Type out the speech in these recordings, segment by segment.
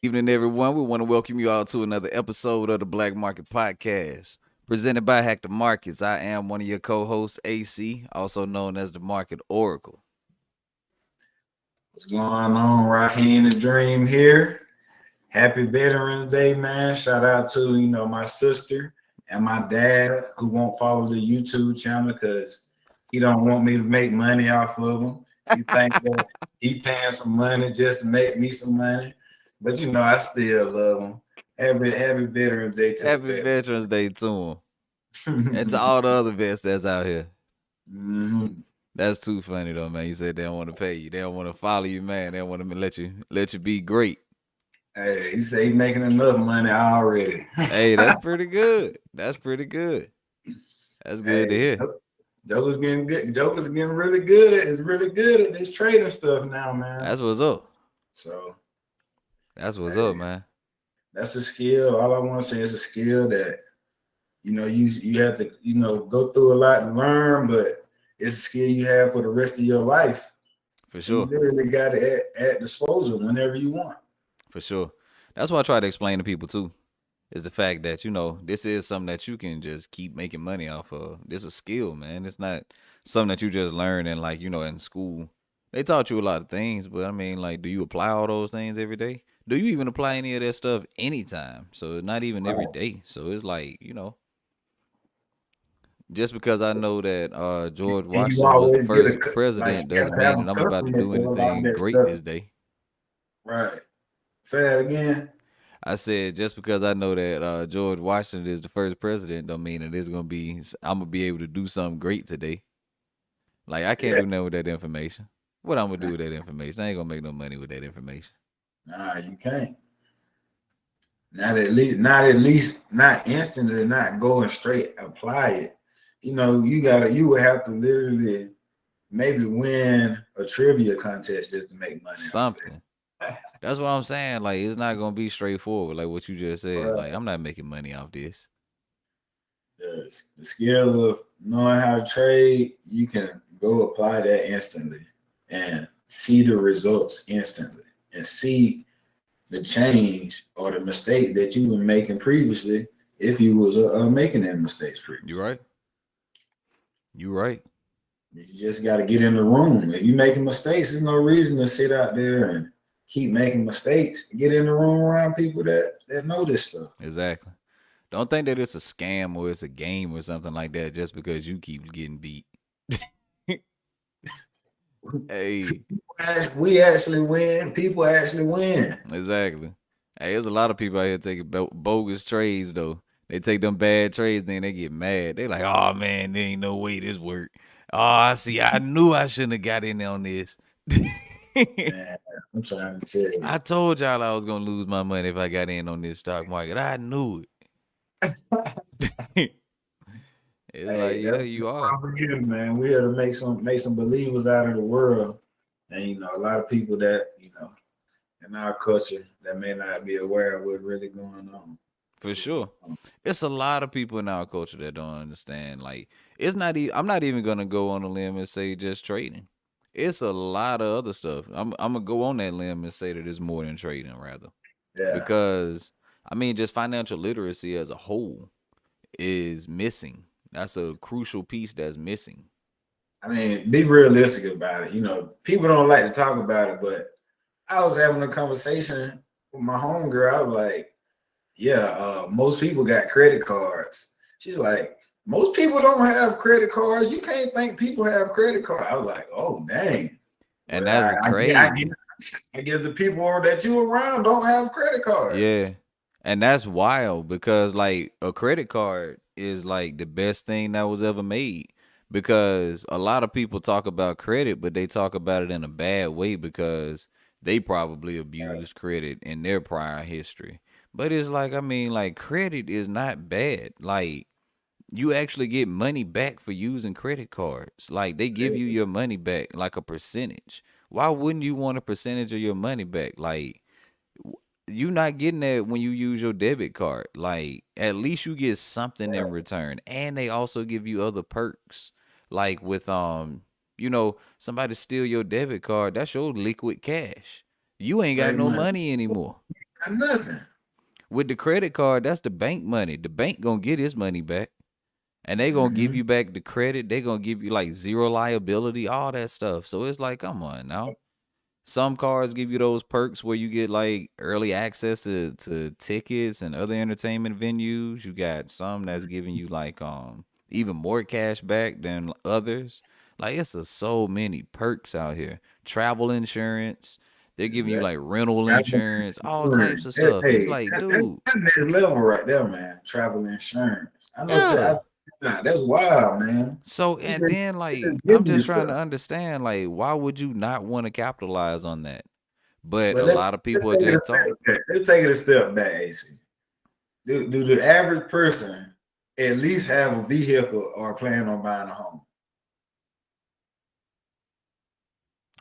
Evening, everyone. We want to welcome you all to another episode of the Black Market Podcast, presented by Hack the Markets. I am one of your co-hosts, AC, also known as the Market Oracle. What's going on? Raheem the Dream here. Happy Veterans Day, man. Shout out to, my sister and my dad who won't follow the YouTube channel because he don't want me to make money off of him. He think that he paying some money just to make me some money. But I still love him. Happy Veterans Day to the Happy veterans. Veterans Day to them, and to all the other vets that's out here. Mhm. That's too funny though, man. You said they don't want to pay you, they don't want to follow you, man. They don't want to let you be great. Hey, he said he making enough money already. Hey, that's pretty good. That's pretty good. That's good to Hey, hear. Joker's getting good. Joker's getting really good at is really good at this trading stuff now, man. That's what's up. So That's what's up, hey, man. that's a skill. All I want to say is a skill that you have to go through a lot and learn, but it's a skill you have for the rest of your life. For And you sure. literally got it at disposal whenever you want. For sure. That's what I try to explain to people too. Is the fact that this is something that you can just keep making money off of. This is a skill, man. It's not something that you just learn in in school. They taught you a lot of things, but I mean, like, do you apply all those things every day? Do you even apply any of that stuff anytime? So not even every Right. day. So it's like, just because I know that George And you Washington was the always get first like president you got doesn't to have mean a that I'm about to compliment do for a lot of anything that great stuff. this day. Right. Say that again. I said just because I know that George Washington is the first president, don't mean that I'm gonna be able to do something great today. Like I can't Yeah. do nothing with that information. What I'm gonna do with that information? I ain't gonna make no money with that information. Nah, you can't. Not instantly, not going straight, apply it. You would have to literally maybe win a trivia contest just to make money off Something. That's what I'm saying. Like it's not gonna be straightforward. Like what you just said. it. Like I'm not making money off this. The skill of knowing how to trade, you can go apply that instantly and see the results instantly and see the change or the mistake that you were making previously if you was making them mistakes You previously. right? You right? You just got to get in the room. If you're making mistakes, there's no reason to sit out there and keep making mistakes. Get in the room around people that know this stuff. Exactly. Don't think that it's a scam or it's a game or something like that just because you keep getting beat. Hey, We actually win. People actually win. exactly. Hey, there's a lot of people out here taking bogus trades though. They take them bad trades, then they get mad. They like, oh man, there ain't no way this worked. Oh, I see. I knew I shouldn't have got in on this. Man, I'm trying to tell you. I told y'all I was gonna lose my money if I got in on this stock market. I knew it. It's like, Hey, yeah, that's you why are. we're here, man. We're here to make some believers out of the world. And a lot of people that, in our culture that may not be aware of what's really going on. For sure. It's a lot of people in our culture that don't understand. Like, it's not even, I'm not even gonna go on a limb and say just trading. It's a lot of other stuff. I'm gonna go on that limb and say that it's more than trading, rather. Yeah. Because I mean, just financial literacy as a whole is missing. That's a crucial piece that's missing. I mean, be realistic about it. People don't like to talk about it, but I was having a conversation with my homegirl. I was like, yeah, most people got credit cards. She's like, most people don't have credit cards. You can't think people have credit cards. I was like, oh dang. And But that's crazy. I guess the people that you around don't have credit Yeah. cards. And that's wild because like a credit card is like the best thing that was ever made because a lot of people talk about credit but they talk about it in a bad way because they probably abused credit in their prior history. But it's like I mean like credit is not bad. Like you actually get money back for using credit cards. Like they give you your money back like a percentage. Why wouldn't you want a percentage of your money back? Like you not getting that when you use your debit card. Like at least you get something in return. And they also give you other perks. Like with somebody steal your debit card, that's your liquid cash. You ain't got Pretty no much. money anymore. Nothing. With the credit card, that's the bank money. The bank gonna get his money back. And they gonna give Mm-hmm. you back the credit. They gonna give you like zero liability, all that stuff. So it's like, come on now. Some cards give you those perks where you get like early access to tickets and other entertainment venues. You got some that's giving you like even more cash back than others. Like it's so many perks out here. Travel insurance. They're giving you Exactly. like rental Travel insurance, all types insurance. of stuff. It's Hey, like, that's dude, next level right there, man. Travel insurance. I know. yeah. That's wild, man. So They and just, then they like just I'm give you just trying stuff. to understand like why would you not want to capitalize on that? But But a lot of let's people are take it a just talk. step back. Let's take it a step back, AC. Do the average person at least have a vehicle or plan on buying a home?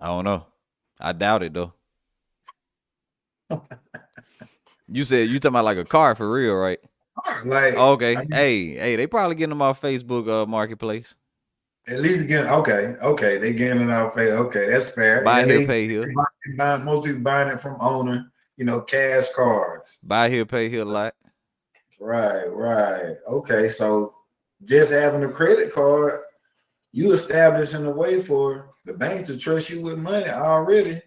I don't know. I doubt it though. You said you talking about like a car for real, right? Oh, Like, I okay. mean, Hey, they probably getting them off Facebook marketplace. at least getting okay, they getting it off pay. Okay, that's fair. Buy Yeah, here, pay here. most people buying it from owner, cash cars. Buy here, pay here lot. Right. Okay, so just having a credit card, you establishing a way for the banks to trust you with money already,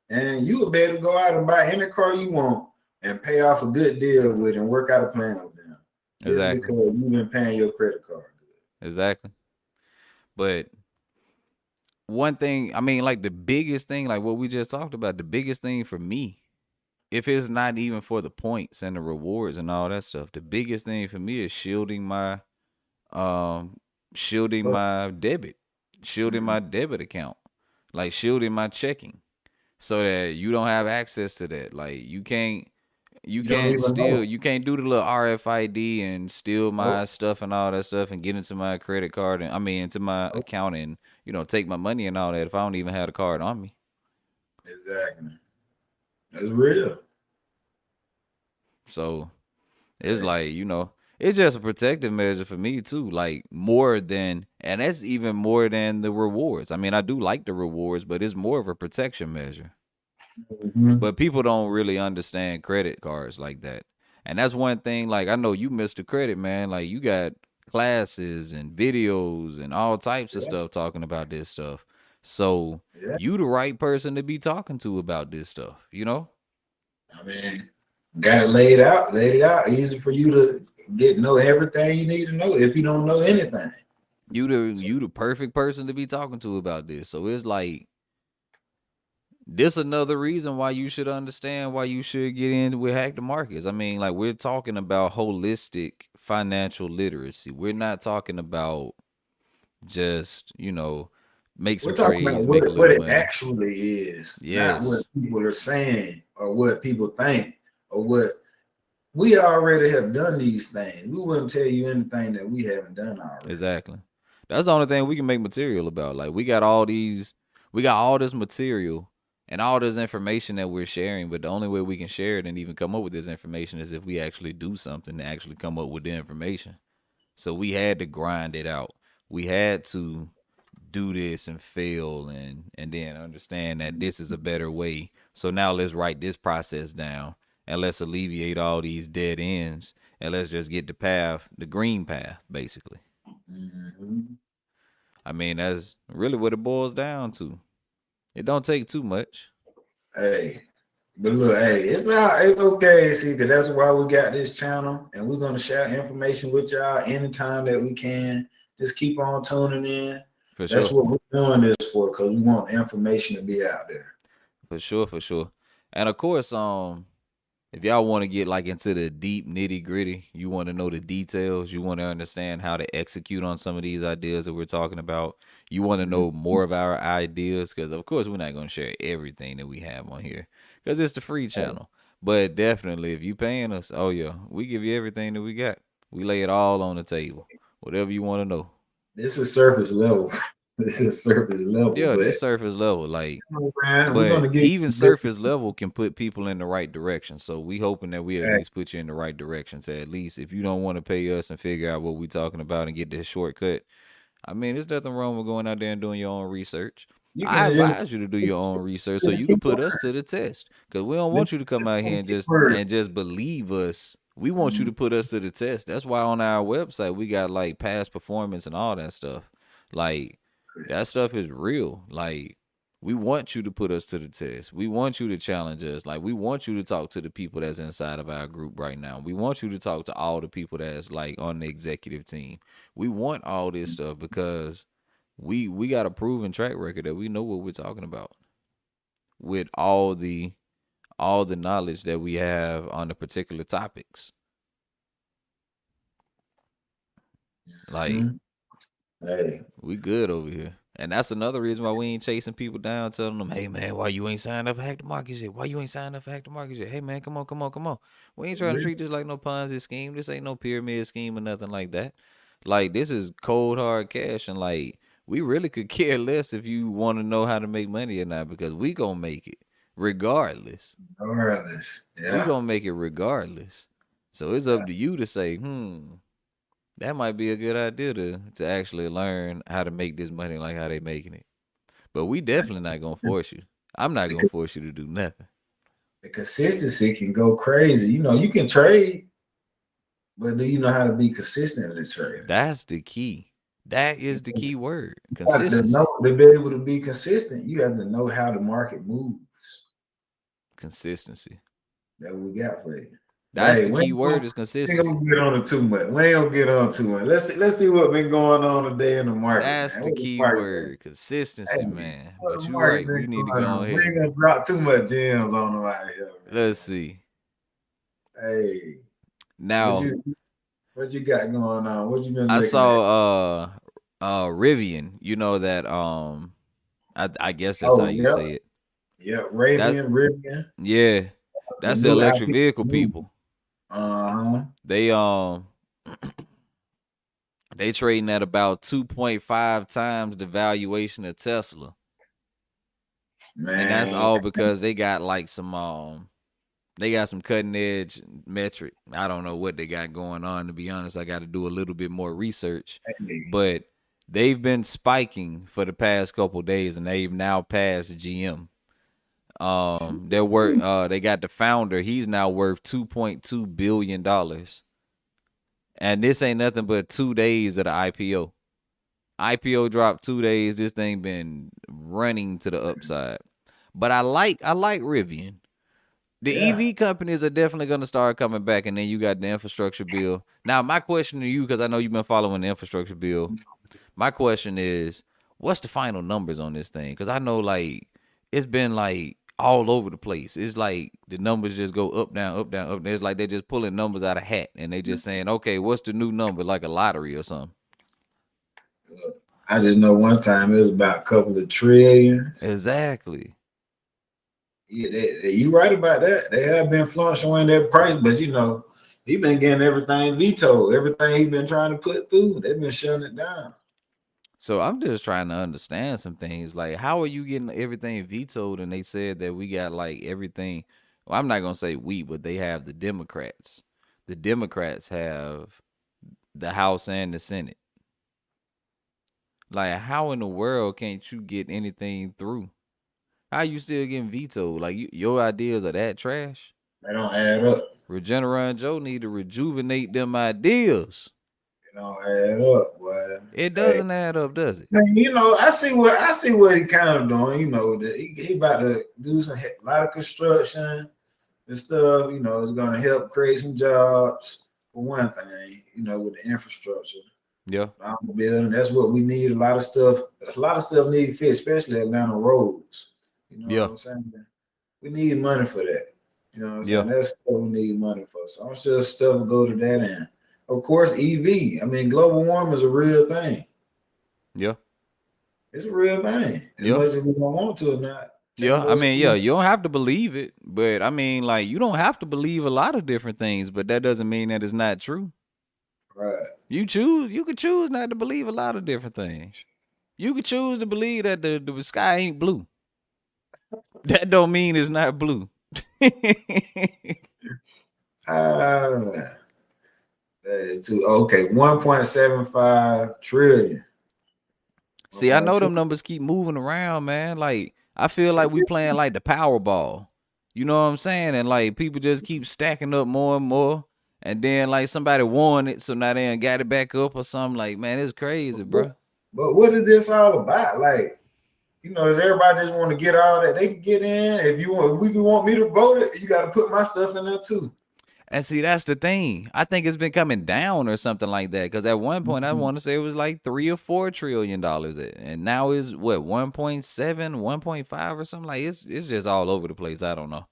and you will be able to go out and buy any car you want and pay off a good deal with and work out a plan with them, just Exactly. because you've been paying your credit card. Exactly. But one thing, I mean, like the biggest thing, like what we just talked about, the biggest thing for me, if it's not even for the points and the rewards and all that stuff, the biggest thing for me is um shielding my debit, shielding Mhm. my debit account, like shielding my checking so that you don't have access to that. Like you You don't can't even steal, know. you can't do the little RFID and steal my Nope. stuff and all that stuff and get into my credit card and I mean into my Nope. account and take my money and all that if I don't even have the card on me. Exactly. That's real. So it's Hey, like, it's just a protective measure for me too. Like more than, and that's even more than the rewards. I mean, I do like the rewards, but it's more of a protection measure. mhm. But people don't really understand credit cards like that. And that's one thing, like, I know you missed the credit, man. Like, you got classes and videos and all types of Yeah, stuff talking about this stuff. So, yeah. you the right person to be talking to about this stuff? I mean, got it laid it out, easy for you to know everything you need to know if you don't know anything. You the perfect person to be talking to about this. So, it's like this another reason why you should understand why you should get in with Hack the Markets. I mean, like we're talking about holistic financial literacy. We're not talking about just, make some We're talking about trades, make a what little it money. actually is, not what Yes, people are saying or what people think or what we already have done these things. We wouldn't tell you anything that we haven't done already. exactly. That's the only thing we can make material about. Like we got all this material and all this information that we're sharing, but the only way we can share it and even come up with this information is if we actually do something to actually come up with the information. So we had to grind it out. We had to do this and fail and then understand that this is a better way. So now let's write this process down and let's alleviate all these dead ends and let's just get the green path, basically. Mhm. I mean, that's really what it boils down to. It don't take too much. Hey, but look, hey, it's okay, see, because that's why we got this channel, and we're gonna share information with y'all anytime that we can. Just keep on tuning in. For That's sure. what we're doing this for, because we want information to be out there. For sure, for sure. And of course, if y'all want to get like into the deep nitty gritty, you want to know the details, you want to understand how to execute on some of these ideas that we're talking about, you want to Mhm. know more of our ideas, because of course we're not going to share everything that we have on here because it's the free channel. But definitely, if you paying us, oh yeah, we give you everything that we got. We lay it all on the table, whatever you want to know. This is surface level. This is surface level, Yeah, but this surface level, like, man, we're but gonna give even you good surface level can put people in the right direction. So we hoping that we at feedback. least put you in the right direction. To at least if you don't want to pay us and figure out what we talking about and get this shortcut, I mean, there's nothing wrong with going out there and doing your own research. You can I just advise you to do your own research so you can put us to the test. Cause we don't want you to come out here and just believe us. We want you to put us to the test. That's why on our website we got like past performance and all that stuff. Like that stuff is real. Like we want you to put us to the test. We want you to challenge us. Like we want you to talk to the people that's inside of our group right now. We want you to talk to all the people that's like on the executive team. We want all this stuff because we got a proven track record that we know what we're talking about with all the knowledge that we have on the particular topics. Like Hey, we good over here. And that's another reason why we ain't chasing people down, telling them, hey man, why you ain't signed up for Hack the Market yet? Why you ain't signed up for Hack the Market yet? Hey man, come on, come on, come on. We ain't trying to treat this like no Ponzi scheme. This ain't no pyramid scheme or nothing like that. Like this is cold hard cash, and like we really could care less if you want to know how to make money or not, because we gonna make it regardless. regardless, We yeah. gonna make it regardless. So it's up to you to say, that might be a good idea to actually learn how to make this money like how they making it. But we definitely not gonna force you. I'm not gonna The, force you to do nothing. the consistency can go crazy. You know, you can trade, but do you know how to be consistent in the trade? That's the key. That is the key word. You have to know Consistency. to be able to be consistent. You have to know how the market moves. Consistency. That we got for you. But That's hey, the key word is we ain't gonna consistency. get on it too much. We ain't gonna get on too much. Let's see what been going on today in the market, That's man. the What the key market been? word. Consistency, Hey, man. what But the you market right. been We need to going go on? We ahead. ain't gonna drop too much gems on them out here, Let's man. see. Hey, what Now you what you got going on? What you been I looking at? saw Rivian. You know that I guess that's how Oh, you yep, say it. yep. That Rivian, yeah. the That's the new electric IP. vehicle people. Uh-huh. They they trading at about 2.5 times the valuation of Tesla. And that's Man, all because they got some cutting edge metric. I don't know what they got going on, to be honest. I got to do a little bit more research. hey, But they've been spiking for the past couple days, and they've now passed GM. They got the founder. He's now worth $2.2 billion, and this ain't nothing but 2 days of the IPO. IPO dropped 2 days. This thing been running to the upside. But I like Rivian. The yeah. EV companies are definitely going to start coming back, and then you got the infrastructure bill. Now, my question to you, because I know you've been following the infrastructure bill, my question is, what's the final numbers on this thing? Because I know like it's been like all over the place. It's like the numbers just go up, down, up, down, up. It's like they're just pulling numbers out of hat, and they just saying, okay, what's the new number, like a lottery or something. I just know one time it was about a couple of trillions. Exactly. Yeah, you right about that. They have been fluctuating that price, but you know, he been getting everything vetoed. Everything he been trying to put through, they've been shutting it down. So I'm just trying to understand some things. Like, how are you getting everything vetoed? And they said that we got like everything. Well, I'm not gonna say we, but they have the Democrats. The Democrats have the House and the Senate. Like, how in the world can't you get anything through? How you still getting vetoed? Like, your ideas are that trash? They don't add up. Regeneron Joe need to rejuvenate them ideas. They don't add up, boy. It Hey, doesn't add up, does it? man, you know, I see what he kind of doing. You know, that he about to do a lot of construction and stuff. You know, it's gonna help create some jobs for one thing. You know, with the infrastructure. Yeah, Building. That's what we need. A lot of stuff need fit, especially Atlanta roads. You know what yeah, I'm saying? We need money for that. You know what I'm yeah, saying? That's what we need money for. So I'm sure stuff will go to that end. Of course, EV. I mean, global warming is a real thing. yeah, It's a real thing. As yeah. much as we don't want to or not. Yeah, I Temperature. mean, yeah, you don't have to believe it, but I mean, like, you don't have to believe a lot of different things, but that doesn't mean that it's not true. Right. You could choose not to believe a lot of different things. You could choose to believe that the sky ain't blue. That don't mean it's not blue. That is too okay. 1.75 trillion. See, I know them numbers keep moving around, man. Like I feel like we playing like the Powerball. You know what I'm saying? And like people just keep stacking up more and more. And then like somebody won it, so now they done got it back up or something. Like, man, it's crazy, bro. But what is this all about? Like, does everybody just want to get all that? They can get in. If you want me to vote it, you got to put my stuff in there too. And see, that's the thing. I think it's been coming down or something like that. Because at one point, I want to say it was like $3 or $4 trillion, and now is what 1.7, 1.5 or something. Like it's just all over the place. I don't know.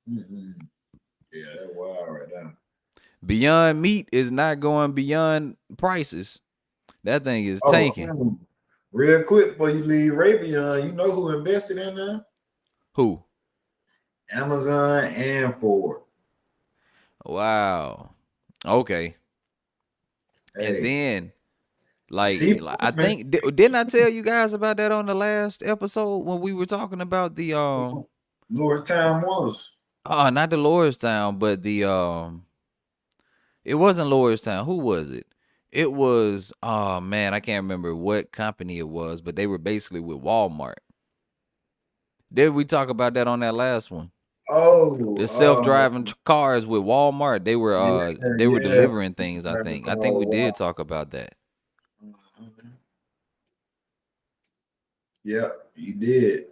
Mm-hmm. Yeah, that's wild right now. Beyond Meat is not going beyond prices. That thing is tanking. Real quick before you leave Raytheon, you know who invested in them? Who? Amazon and Ford. Wow. Okay. Hey. And then, like I think didn't I tell you guys about that on the last episode when we were talking about the Lordstown Motors? Oh, not the Lordstown, but the it wasn't Lordstown. Who was it? It was oh man, I can't remember what company it was, but they were basically with Walmart. Did we talk about that on that last one? Oh, The self-driving cars with Walmart. They were delivering things, I think. I think we did talk about that. Yep, you did.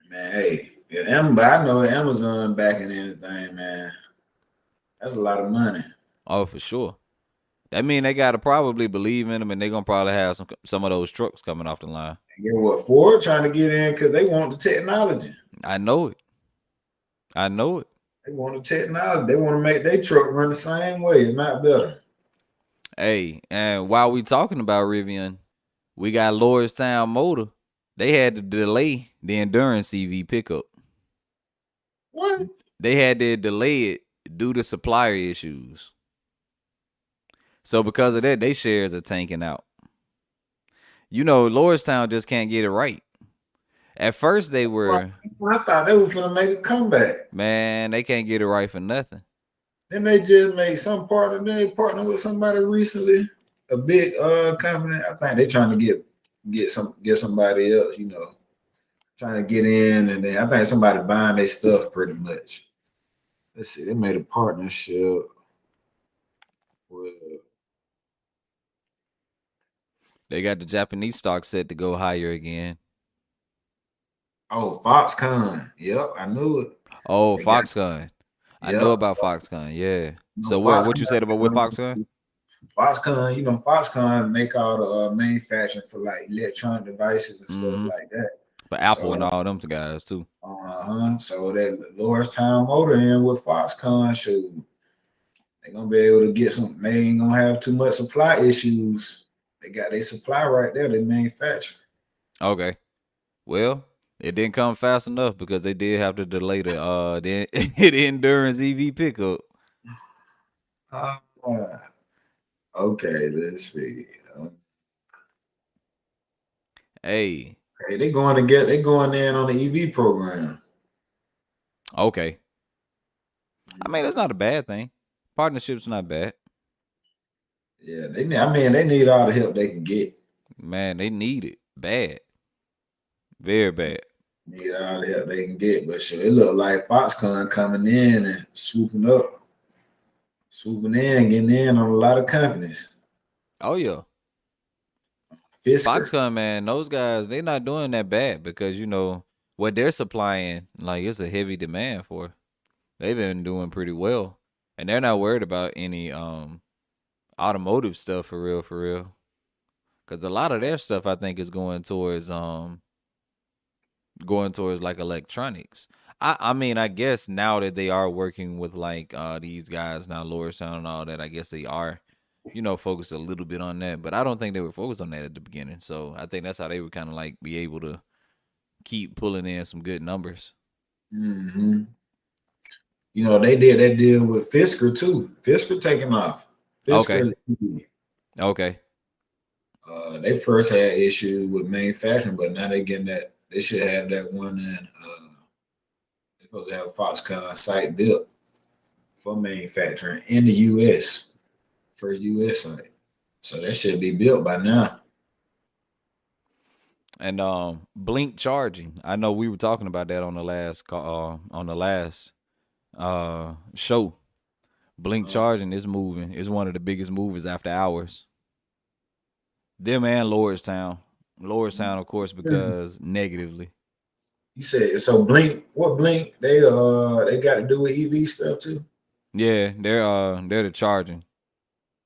Man, hey, I know Amazon backing anything, man. That's a lot of money. Oh, for sure. That mean they gotta probably believe in them, and they're gonna probably have some of those trucks coming off the line. You know what? Ford trying to get in because they want the technology. I know it. They want the technology. They want to make their truck run the same way, if not better. Hey, and while we talking about Rivian, we got Lordstown Motor. They had to delay the Endurance EV pickup. What? They had to delay it due to supplier issues. So because of that, they shares are tanking out. Lordstown just can't get it right. At first they were. I thought they were gonna make a comeback. Man, they can't get it right for nothing. Then they just made some partner. They partnered with somebody recently, a big company. I think they're trying to get somebody else. Trying to get in, and then I think somebody buying their stuff pretty much. Let's see, they made a partnership with. They got the Japanese stock set to go higher again. Oh, Foxconn. Yep, I knew it. Oh, Foxconn. I know about Foxconn. Yeah. So what you said about with Foxconn? Foxconn, Foxconn make all the manufacturing for like electronic devices and stuff like that. For Apple and all them guys too. So that Lordstown Motor in with Foxconn, they're gonna be able to get some. They ain't gonna have too much supply issues. They got their supply right there. They manufacture. Okay. Well, it didn't come fast enough because they did have to delay the Endurance EV pickup. Okay, let's see. Hey, they going in on the EV program. Okay. I mean, that's not a bad thing. Partnership's not bad. Yeah, they need all the help they can get. Man, they need it bad. Very bad. Need all the help they can get, but sure, it looked like Foxconn coming in and swooping in, getting in on a lot of companies. Oh yeah. Fisker. Foxconn, man, those guys, they're not doing that bad because what they're supplying, like it's a heavy demand for. They've been doing pretty well, and they're not worried about any automotive stuff for real. Because a lot of their stuff, I think, is going towards like electronics. I mean, I guess now that they are working with like these guys now, Lordstown and all that, I guess they are, focused a little bit on that. But I don't think they were focused on that at the beginning. So I think that's how they would kind of like be able to keep pulling in some good numbers. Mm-hmm. They did that deal with Fisker too. Fisker taking off. Fisker. Okay. They first had issues with manufacturing, but now they're getting that. They should have that one in. They're supposed to have a Foxconn site built for manufacturing in the U.S. First U.S. site, so that should be built by now. And blink charging. I know we were talking about that on the last show. Blink Uh, charging is moving. It's one of the biggest movers after hours. Them and Lordstown. Lordstown, of course, because negatively. you said so. Blink. What Blink? They got to do with EV stuff too. Yeah, they're the charging.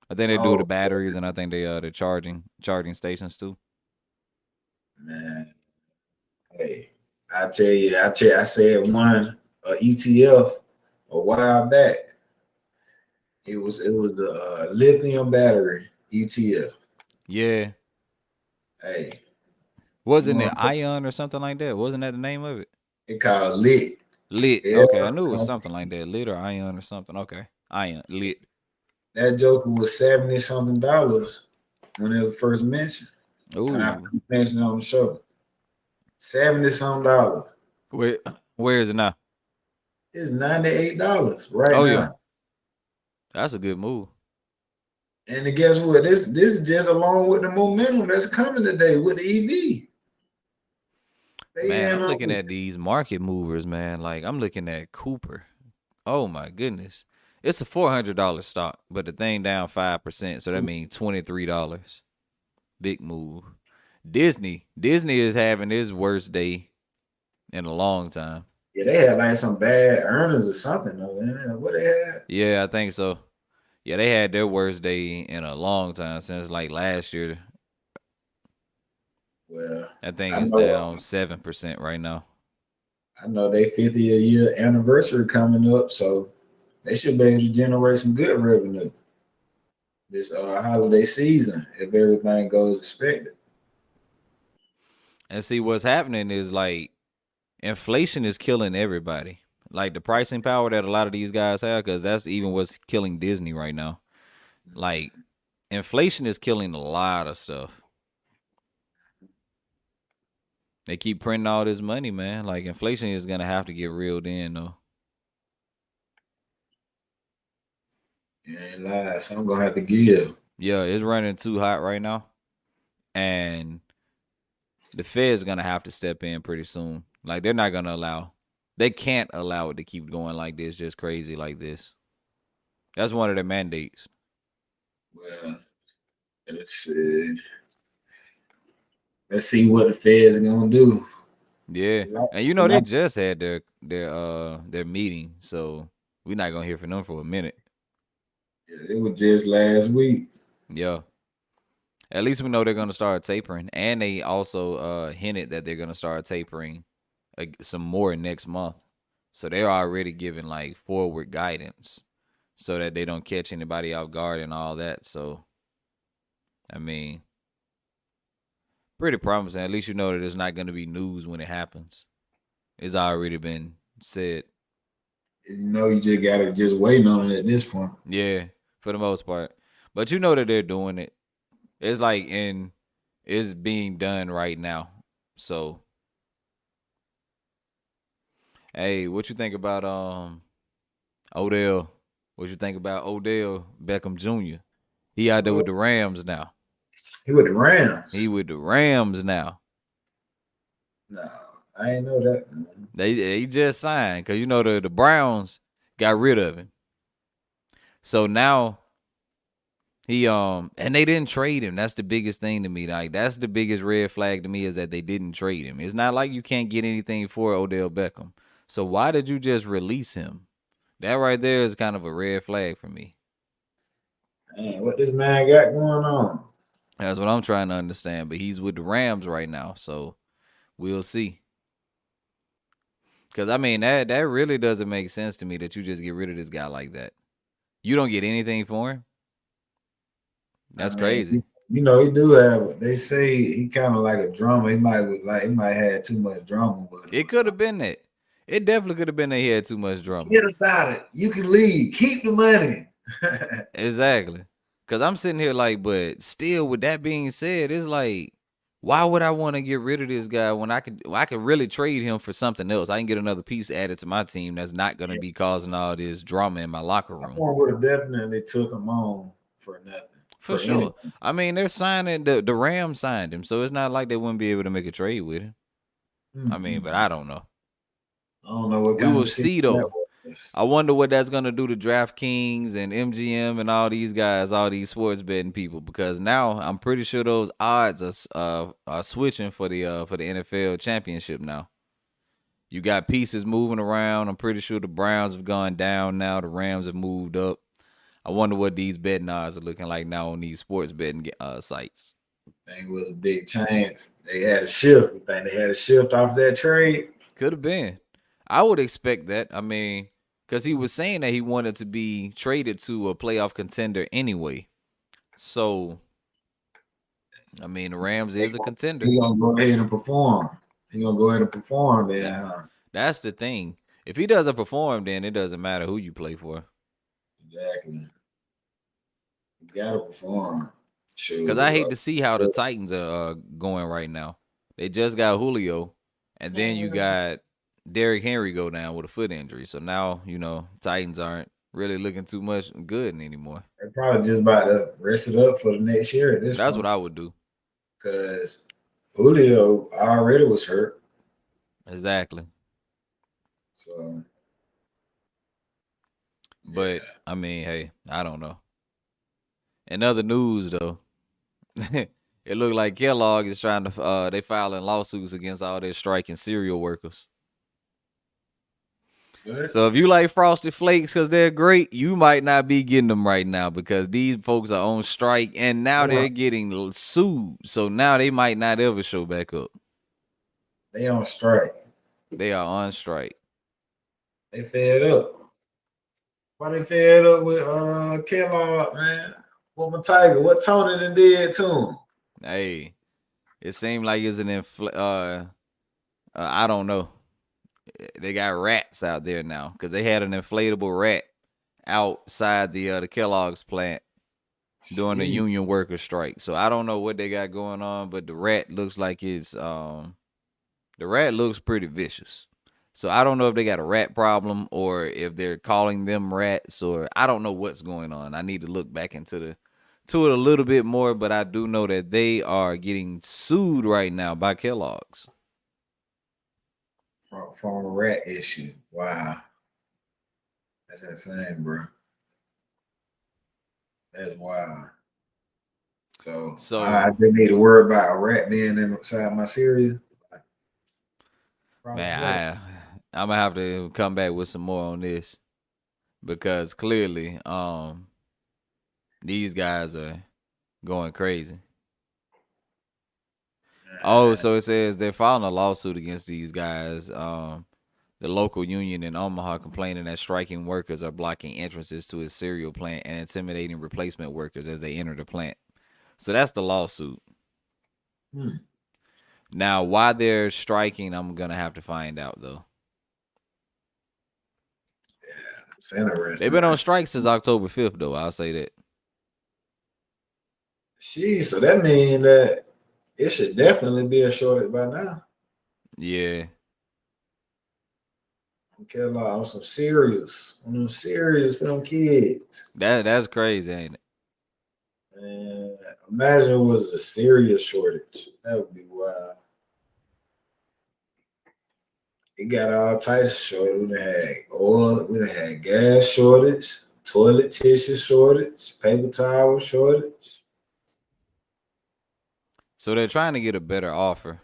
I think they do the Oh batteries, and I think they the charging stations too. man, hey, I said one ETF a while back. It was a lithium battery ETF. Yeah, Hey, you wasn't it want Ion or something like that? Wasn't that the name of it? it called lit. Lit. Yeah, Okay, I knew it was something like that. Lit or Ion or something. Okay, Ion lit. that joker was 70 something dollars when it was first mentioned. When I Ooh, first mentioned it on the show. 70 something dollars. where where is it now? It's $98 right Oh yeah, now. that's a good move. And then guess what? This is just along with the momentum that's coming today with the EV. They Man, in I'm on looking at these market movers, man. Like I'm looking at Cooper. Oh my goodness. It's a $400 stock, but the thing down 5%, so that means $23. Big move. Disney is having its worst day in a long time. yeah, they had like some bad earnings or something though. Man. What they had? Yeah, I think so. Yeah, they had their worst day in a long time since like last year. Well, I think I it's know down 7% right now. I know they 50th year anniversary coming up, so they should be able to generate some good revenue this holiday season if everything goes expected. And see what's happening is like inflation is killing everybody. Like the pricing power that a lot of these guys have, because that's even what's killing Disney right now. Like inflation is killing a lot of stuff. They keep printing all this money, man. Like inflation is gonna have to get reeled in, though. And so I'm gonna have to give. Yeah, it's running too hot right now, and the Fed's gonna have to step in pretty soon. Like they're not gonna allow, they can't allow it to keep going like this, just crazy like this. That's one of their mandates. Well, let's let's see what the Fed's gonna do. Yeah, and you know they just had their meeting, so we're not gonna hear from them for a minute. It was just last week. Yeah, at least we know they're gonna start tapering, and they also hinted that they're gonna start tapering some more next month. So they're already giving like forward guidance so that they don't catch anybody off guard and all that. So I mean, pretty promising. At least you know that it's not gonna be news when it happens. It's already been said. You know, you just gotta just wait on it at this point. Yeah, for the most part. But you know that they're doing it. It's like it's being done right now. So hey, what you think about Odell? What you think about Odell Beckham Jr.? He out there with the Rams now. He with the Rams. He with the Rams now. No, I ain't know that. They just signed because you know the Browns got rid of him. So now he and they didn't trade him. That's the biggest thing to me. Like that's the biggest red flag to me is that they didn't trade him. It's not like you can't get anything for Odell Beckham. So why did you just release him? That right there is kind of a red flag for me. Man, what this man got going on? That's what I'm trying to understand. But he's with the Rams right now, so we'll see. Because I mean that really doesn't make sense to me that you just get rid of this guy like that. You don't get anything for him. I That's mean, crazy. you know, he do have. They say he kind of like a drummer. He might have too much drama with him It or could have something. been that. It definitely could have been that he had too much drama. Forget about it. You can leave. Keep the money. Exactly. Cause I'm sitting here like, but still, with that being said, it's like, why would I want to get rid of this guy when I could really trade him for something else? I can get another piece added to my team that's not gonna be causing all this drama in my locker room. Someone would have definitely took him on for nothing. For for sure. anything. I mean, they're signing the Rams signed him, so it's not like they wouldn't be able to make a trade with him. I mean, but Mm-mm. I don't know. I don't know what We kind of will decision see that though. was. I wonder what that's gonna do to DraftKings and MGM and all these guys, all these sports betting people, because now I'm pretty sure those odds are switching for the NFL championship now. You got pieces moving around. I'm pretty sure the Browns have gone down now. The Rams have moved up. I wonder what these betting odds are looking like now on these sports betting sites. I think it was a big change. They had a shift. You think they had a shift off that trade? Could have been. I would expect that. I mean, because he was saying that he wanted to be traded to a playoff contender anyway. So, I mean, the Rams is a contender. He gonna go ahead and perform. He gonna go ahead and perform, That then, huh? that's the thing. If he doesn't perform, then it doesn't matter who you play for. Exactly. You gotta perform. Because I hate Sure. to see how the Titans are going right now. They just got Julio, and then you Man, got Derrick Henry go down with a foot injury. So now Titans aren't really looking too much good anymore. they're probably just about to rest it up for the next year at this That's what point. I would do. Because Julio already was hurt. Exactly. So But yeah. I mean, hey, I don't know. In other news, though, it looked like Kellogg is trying to. They filing lawsuits against all their striking cereal workers. So if you But like Frosted Flakes because they're great, you might not be getting them right now because these folks are on strike and now they're getting sued. So now they might not ever show back up. they on strike. They are on strike. They fed up. Why they fed up with Kellogg, man? What my Tiger? What Tony done did to him? Hey, it seemed like it's an I don't know. They got rats out there now because they had an inflatable rat outside the Kellogg's plant during the Jeez. union worker strike. So I don't know what they got going on, but the rat looks like the rat looks pretty vicious. So I don't know if they got a rat problem or if they're calling them rats or I don't know what's going on. I need to look back to it a little bit more, but I do know that they are getting sued right now by Kellogg's. From a rat issue. Wow. That's insane, bro. That's wild. So So I didn't need to worry about a rat being inside my cereal. Probably better. man, I'm gonna have to come back with some more on this because clearly, these guys are going crazy. Oh, Uh, so it says they're filing a lawsuit against these guys. The local union in Omaha complaining that striking workers are blocking entrances to its cereal plant and intimidating replacement workers as they enter the plant. So that's the lawsuit. hmm. Now, why they're striking, I'm gonna have to find out though. Yeah, it's They've interesting, been man. on strike since October 5th, though. I'll say that. Sheesh, so that means that it should definitely be a shortage by now. Yeah, Okay, like on some cereals, on them cereals for them kids. that's crazy, ain't it? And imagine it was a cereal shortage. That would be wild. It got all types of shortage. We done had oil, we done had gas shortage, toilet tissue shortage, paper towel shortage, So they're trying to get a better offer.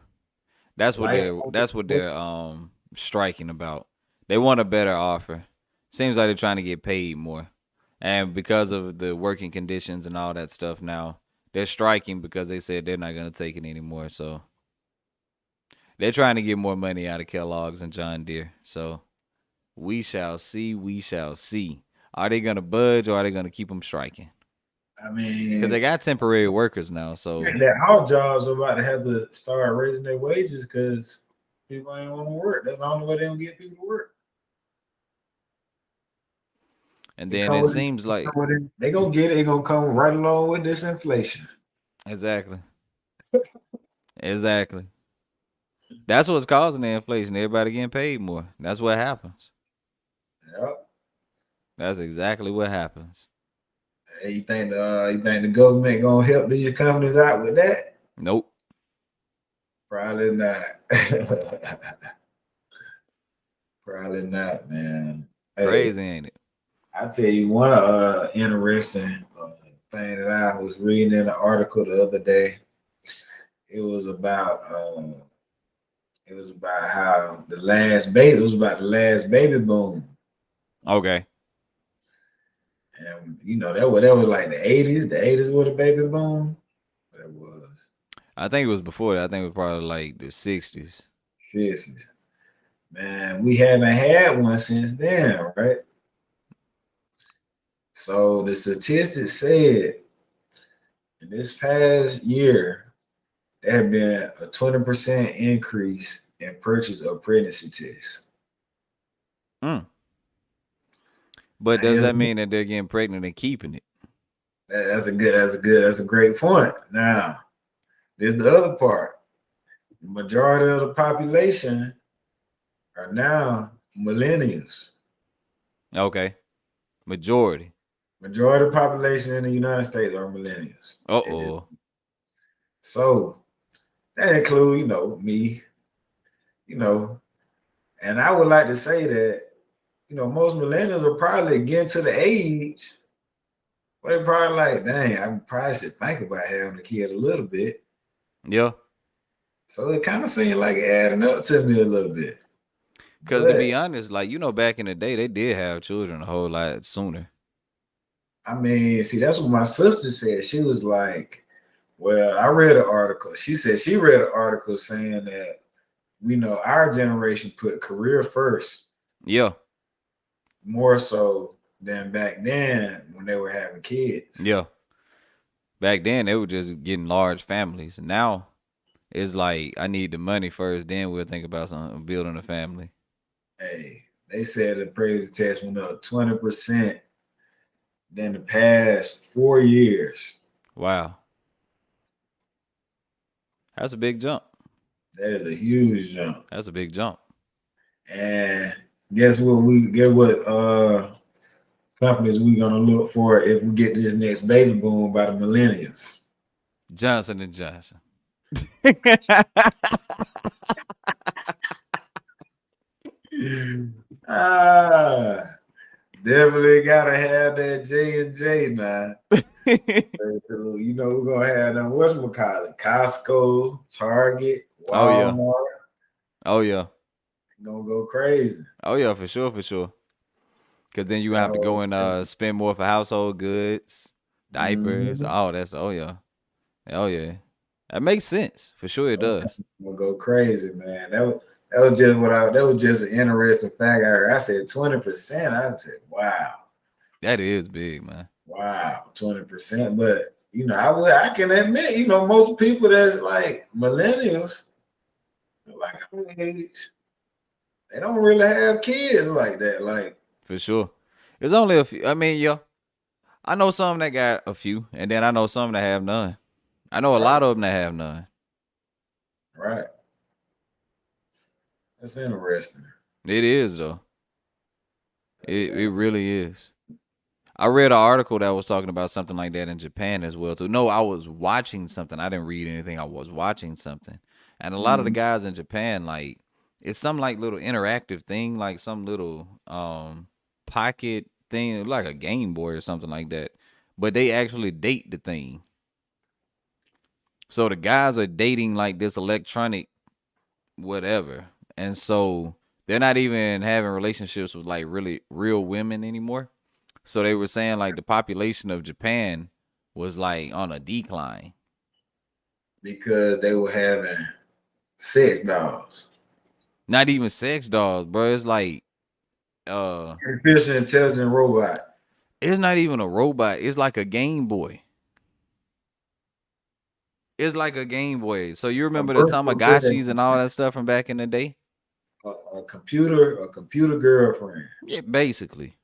That's what they're lifesaver that's what shortage. they're striking about. They want a better offer. Seems like they're trying to get paid more. And because of the working conditions and all that stuff now, they're striking because they said they're not going to take it anymore. So they're trying to get more money out of Kellogg's and John Deere. So we shall see. We shall see. Are they going to budge or are they going to keep them striking? I Because they mean, got temporary workers now. So that house jobs are about to have to start raising their wages because people ain't want to work. That's the only way they don't get people to work. and It then come it with it. seems like They gonna get it. It gonna come right along with this inflation. exactly, exactly. That's what's causing the inflation. Everybody getting paid more. That's what happens. Yep. That's exactly what happens. Hey, you think the government gonna help these companies out with that? Nope. Probably not. Probably not, man. Hey, Crazy, ain't it? I tell you one interesting thing that I was reading in an article the other day. It was about how the last baby. It was about the last baby boom, Okay. and that was like the 80s. The 80s were the baby boom. That was I think it was before that. I think it was probably like the 60s. seriously, man. We haven't had one since then, right? So the statistics said in this past year there have been a 20% increase in purchase of pregnancy tests. Mm. Now But does here's that mean that they're getting pregnant and keeping it? that's a great point. Now, there's the other part. The majority of the population are now millennials. Okay. Majority. Majority of the population in the United States are millennials. Uh-oh. So that includes, me, you know, and I would like to say that, most millennials are probably getting to the age where they probably like, dang, I probably should think about having a kid a little bit. Yeah. So it kind of seemed like it adding up to me a little bit. Because to But be honest, like, back in the day, they did have children a whole lot sooner. I mean, see, that's what my sister said. She was like, well, I read an article. She said she read an article saying that our generation put career first Yeah. more so than back then when they were having kids. Yeah. Back then, they were just getting large families. Now, it's like, I need the money first, then we'll think about something, building a family. Hey, they said the pregnancy test went up 20% than the past 4 years. Wow. That's a big jump. That is a huge jump. That's a big jump. And guess what companies we gonna look for if we get this next baby boom by the millennials. Johnson and Johnson. Ah, definitely gotta have that J&J now. We're gonna have them, whatchamacallit, Costco, Target, Oh yeah. Walmart. Oh yeah. Gonna go crazy. Oh yeah, for sure, for sure. Cause then you That have to go whole and thing. spend more for household goods, diapers. Mhm. Oh, that's oh yeah. Oh yeah. That makes sense. For sure it does. Gonna go crazy, man. That was just an interesting fact I heard. I said 20%. I said, wow. That is big, man. Wow, 20%. But I can admit, most people that's like millennials, like our age, they don't really have kids like that. Like, For sure. It's only a few. I mean, yeah. I know some that got a few, and then I know some that have none. I know a right, lot of them that have none. right. That's interesting. It is though. It really is. I read an article that was talking about something like that in Japan as well too. No, I was watching something. I didn't read anything. I was watching something. And a lot of the Mhm. guys in Japan, like, it's some like little interactive thing, like some little pocket thing, like a Game Boy or something like that. But they actually date the thing. So the guys are dating like this electronic whatever. And so they're not even having relationships with like really real women anymore. So they were saying like the population of Japan was like on a decline. Because they were having sex dolls. Not even sex dolls, bro. It's like uh Artificial intelligent robot. it's not even a robot. It's like a Game Boy. It's like a Game Boy. So you A remember the virtual girlfriend. Tamagotchis and all that stuff from back in the day? A computer girlfriend. Yeah, basically.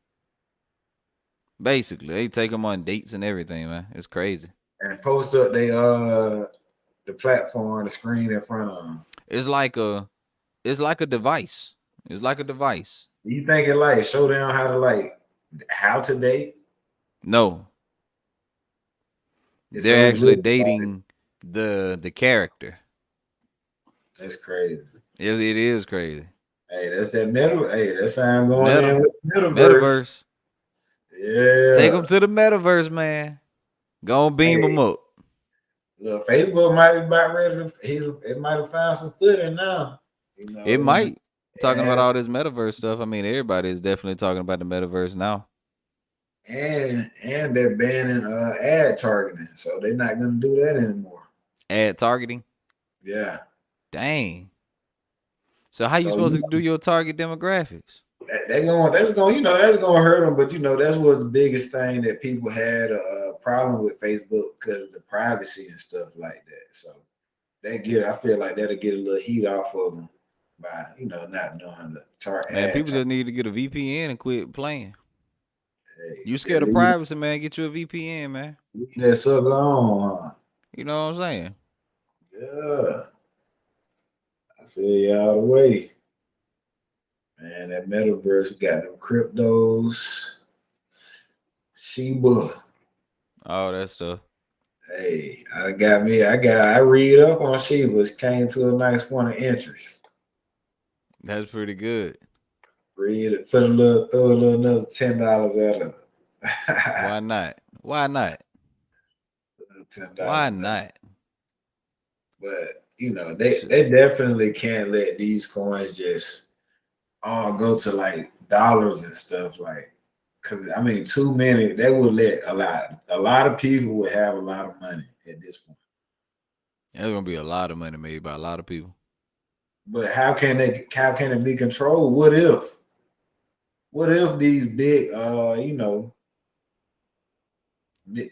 Basically. They take them on dates and everything, man. It's crazy. And post up the platform, the screen in front of them. It's like a it's like a device. It's like a device. You think it like show them how to date? No. They're It's actually really dating the character. that's crazy. It is crazy. Hey, that's that meta. Hey, that's how I'm going Meta, in with the metaverse. metaverse. Take Yeah. them to the metaverse, man. Go and beam them Hey, up. look, Facebook might be about ready to. It might have found some footing now. It might. It Talking about has, all this metaverse stuff. I mean, everybody is definitely talking about the metaverse now. and they're banning ad targeting, so they're not gonna do that anymore. Ad targeting. Yeah. Dang. So how you So supposed to do your target demographics? that's gonna hurt them, but that's what the biggest thing that people had a problem with Facebook because the privacy and stuff like that. So I feel like that'll get a little heat off of them by not doing the chart Man, ad. people just need to get a VPN and quit playing. Hey, You yeah, scared of privacy, man? Get you a VPN, man. leave that sucker on, huh? You know what I'm saying? Yeah, I feel you all the way, man. That metaverse, we got them cryptos, Shiba. All that stuff. Hey, I read up on Shiba. It came to a nice point of interest. That's pretty good. Read it, throw a little another $10 at it. Why not? Why not? Why $10 at it. not? But Sh- they definitely can't let these coins just all go to like dollars and stuff like because I mean too many they would let a lot of people would have a lot of money at this point. There's gonna be a lot of money made by a lot of people. But how can it be controlled? What if these big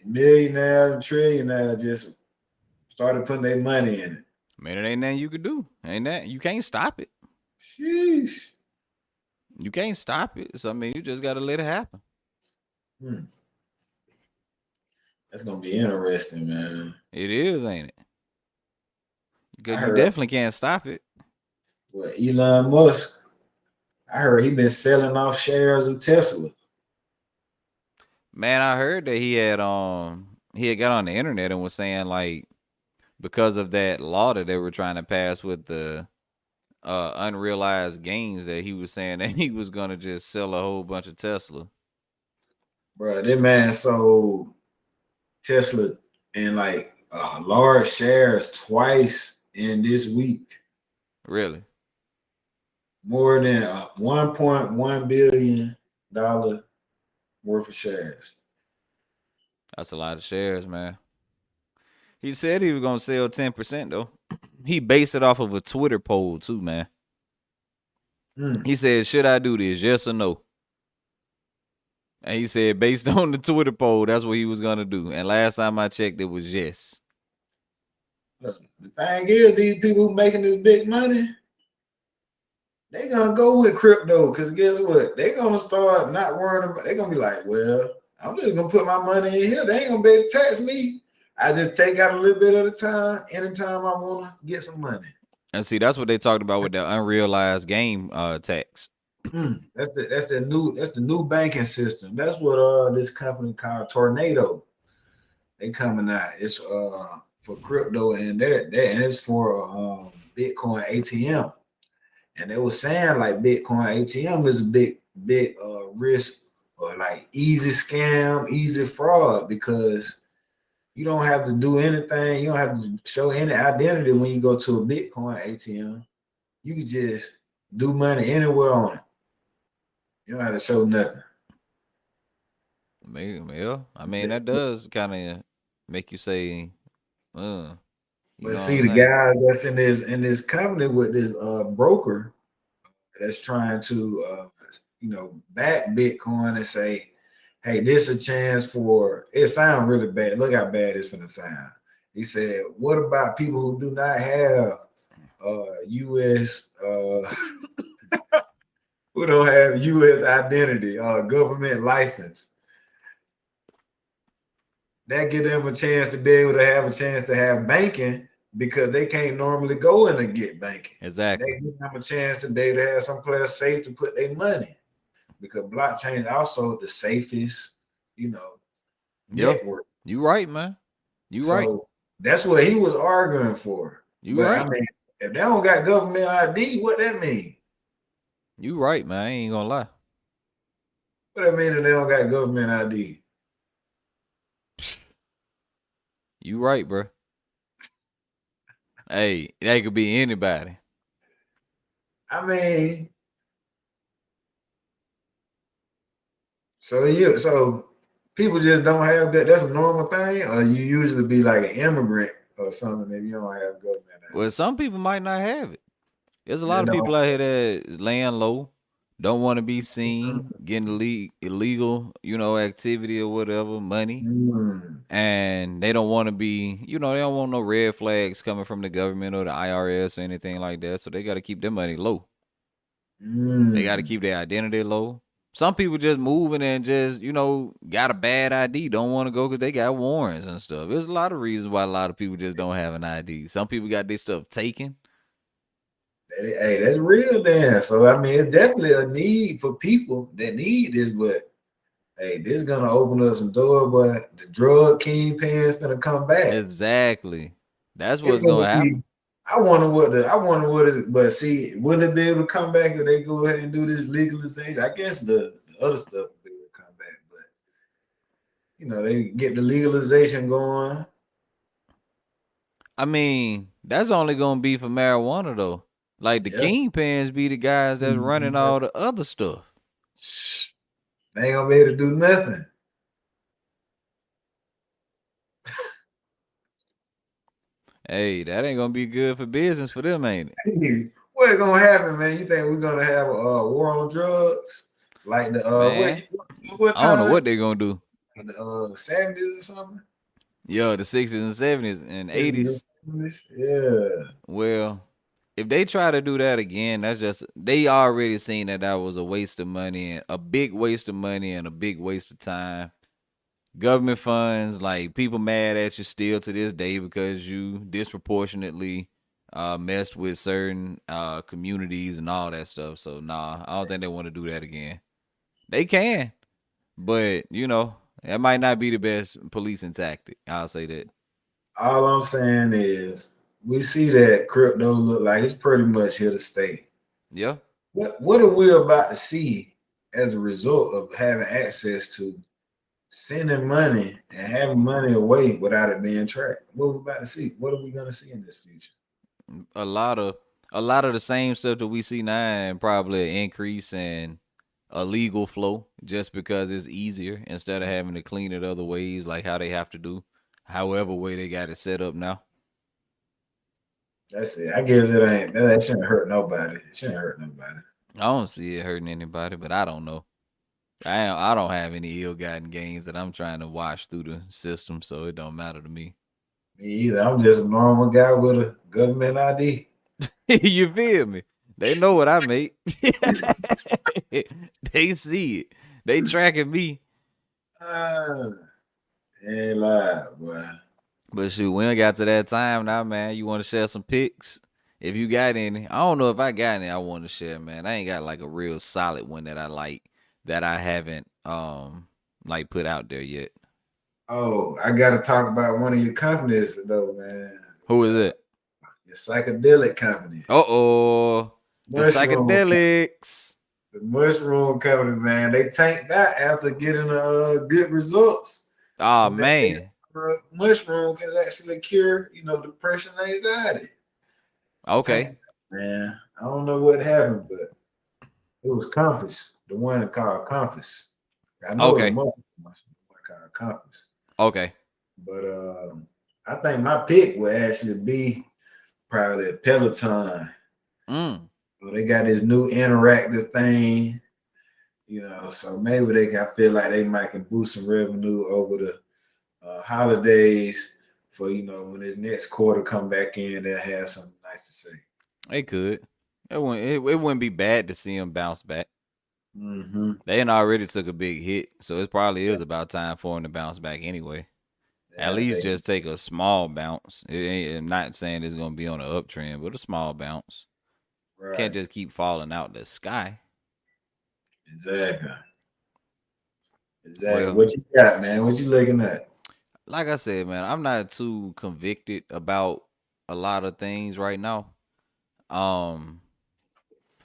millionaires and trillionaires just started putting their money in it? Man, it ain't nothing you could do. Ain't that you can't stop it. Sheesh. You can't stop it. So I mean, you just gotta let it happen. Hmm. That's gonna be interesting, man. It is, ain't it? I Because you heard definitely can't stop it. what Elon Musk. I heard he been selling off shares of Tesla. Man, I heard that he had got on the internet and was saying like because of that law that they were trying to pass with the unrealized gains that he was saying that he was gonna just sell a whole bunch of Tesla. Bro, that man sold Tesla in like large shares twice in this week, Really? more than $1.1 billion worth of shares. That's a lot of shares, man. He said he was gonna sell 10% though. He based it off of a Twitter poll too, man. Mm, He said, "Should I do this? Yes or no?" And he said, based on the Twitter poll, that's what he was gonna do. And last time I checked, it was yes. look, the thing is, these people who making this big money, they gonna go with crypto because guess what? They gonna start not worrying about. They gonna be like, well, I'm just gonna put my money in here. They ain't gonna be able to tax me. I just take out a little bit at a time. Anytime I wanna get some money. And see, that's what they talked about with the unrealized gain tax. That's the new banking system. That's what this company called Tornado. They coming out. It's for crypto and and it's for Bitcoin ATM. And they were saying like Bitcoin ATM is a big risk or like easy scam, easy fraud because you don't have to do anything. You don't have to show any identity when you go to a Bitcoin ATM. You can just do money anywhere on it. You don't have to show nothing. I mean, that does kind of make you say, uh, you But know what I'm see, the saying? guy that's in this company with this broker that's trying to back Bitcoin and say, hey, this is a chance for it. Sounds really bad. Look how bad it's gonna sound. He said, what about people who do not have US who don't have US identity, government license? That give them a chance to be able to have a chance to have banking because they can't normally go in and get banking. Exactly. They give them a chance to be able to have some place safe to put their money because blockchain is also the safest, Yeah, network. you right, man. You right. So that's what he was arguing for. You But I right. mean, if they don't got government ID, what that mean? You right, man. I ain't gonna lie. What that mean if they don't got government ID? You right, bro. Hey, that could be anybody. I mean, so people just don't have that. That's a normal thing, or you usually be like an immigrant or something if you don't have government ID. Well, some people might not have it. There's a lot You of know. people out here that laying low, don't want to be seen, getting illegal, activity or whatever, money, Mm, and they don't want to be, they don't want no red flags coming from the government or the IRS or anything like that. So they got to keep their money low. They got to mm. keep their identity low. Some people just moving and just, got a bad ID, don't want to go because they got warrants and stuff. There's a lot of reasons why a lot of people just don't have an ID. Some people got their stuff taken. Hey, that's real then. So I mean, it's definitely a need for people that need this, but hey, this is gonna open up some doors, but the drug kingpin's gonna come back. Exactly. That's It's what's gonna gonna be. happen. I wonder what is. But see, will it be able to come back if they go ahead and do this legalization? I guess the other stuff will be able to come back, but they get the legalization going. I mean, that's only gonna be for marijuana though. Like the Yeah, kingpins be the guys that's running all the other stuff. they ain't gonna be able to do nothing. Hey, that ain't gonna be good for business for them, ain't it? What's gonna happen, man? You think we're gonna have a war on drugs like the Man, what I don't know time? what they're gonna do. The 70s or something? Yo, the 60s and 70s and 80s. Yeah, Well, if they try to do that again, that's just they already seen that was a waste of money and a big waste of money and a big waste of time. Government funds, like people mad at you still to this day because you disproportionately messed with certain communities and all that stuff. So nah, I don't think they want to do that again. They can, but that might not be the best policing tactic. I'll say that. all I'm saying is we see that crypto look like it's pretty much here to stay. Yeah, What are we about to see as a result of having access to sending money and having money away without it being tracked? What are we about to see? What are we gonna see in this future? a lot of the same stuff that we see now, and probably an increase in illegal flow just because it's easier instead of having to clean it other ways, like how they have to do, however way they got it set up now. That's it. I guess it ain't that shouldn't hurt nobody. It shouldn't hurt nobody. I don't see it hurting anybody, but I don't know. I don't have any ill-gotten gains that I'm trying to wash through the system, so it don't matter to me. Me either. I'm just a normal guy with a government ID. You feel me? They know what I make. They see it. They tracking me. Uh, ain't lie, boy. But shoot, we ain't got to that time now, man. You want to share some pics? If you got any, I don't know if I got any I want to share, man. I ain't got like a real solid one that I like that I haven't like put out there yet. Oh, I gotta talk about one of your companies though, man. Who is it? Your psychedelic company. Uh-oh. The Mushroom. psychedelics. The mushroom company, man. They tanked that after getting good results. Oh And that man. mushroom can actually cure, depression and anxiety. Okay. Tank, man. I don't know what happened, but it was Compass, the one called Compass. I know it's a Okay. mushroom called Compass. Okay. But I think my pick would actually be probably a Peloton. Mm. So they got this new interactive thing, so maybe I feel like they might can boost some revenue over the holidays for when this next quarter come back in, they'll have something nice to say. It could. It wouldn't be bad to see them bounce back. Mm-hmm. They ain't already took a big hit, so it probably is about time for them to bounce back anyway. At Yeah, I least take just take a small bounce. I'm not saying it's gonna be on an uptrend, but a small bounce. Can't right. just keep falling out the sky. Exactly. Exactly. Well, What you got, man? What you looking at? like I said, man, I'm not too convicted about a lot of things right now. Um,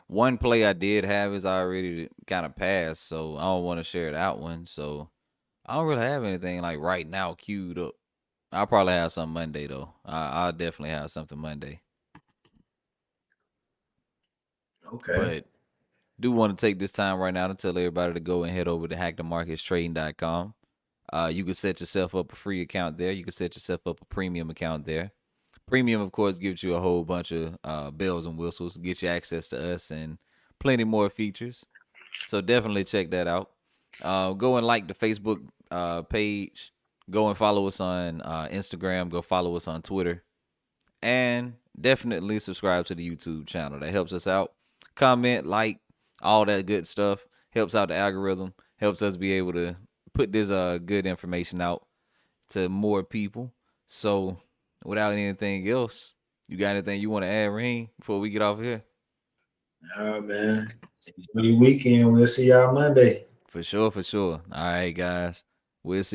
one play I did have is already kind of passed, so I don't want to share that one. So I don't really have anything like right now queued up. I'll probably have some Monday though. I'll definitely have something Monday. Okay. But do want to take this time right now to tell everybody to go and head over to hackthemarketstrading.com. You can set yourself up a free account there. You can set yourself up a premium account there. Premium, of course, gives you a whole bunch of bells and whistles, get you access to us and plenty more features. So definitely check that out. Go and like the Facebook page. Go and follow us on Instagram. Go follow us on Twitter. And definitely subscribe to the YouTube channel. That helps us out. Comment, like, all that good stuff. Helps out the algorithm. Helps us be able to put this good information out to more people. So without anything else, you got anything you want to add, Rain, before we get off here? All right, man. Enjoy your weekend. We'll see y'all Monday. For sure, for sure. All right, guys. We'll see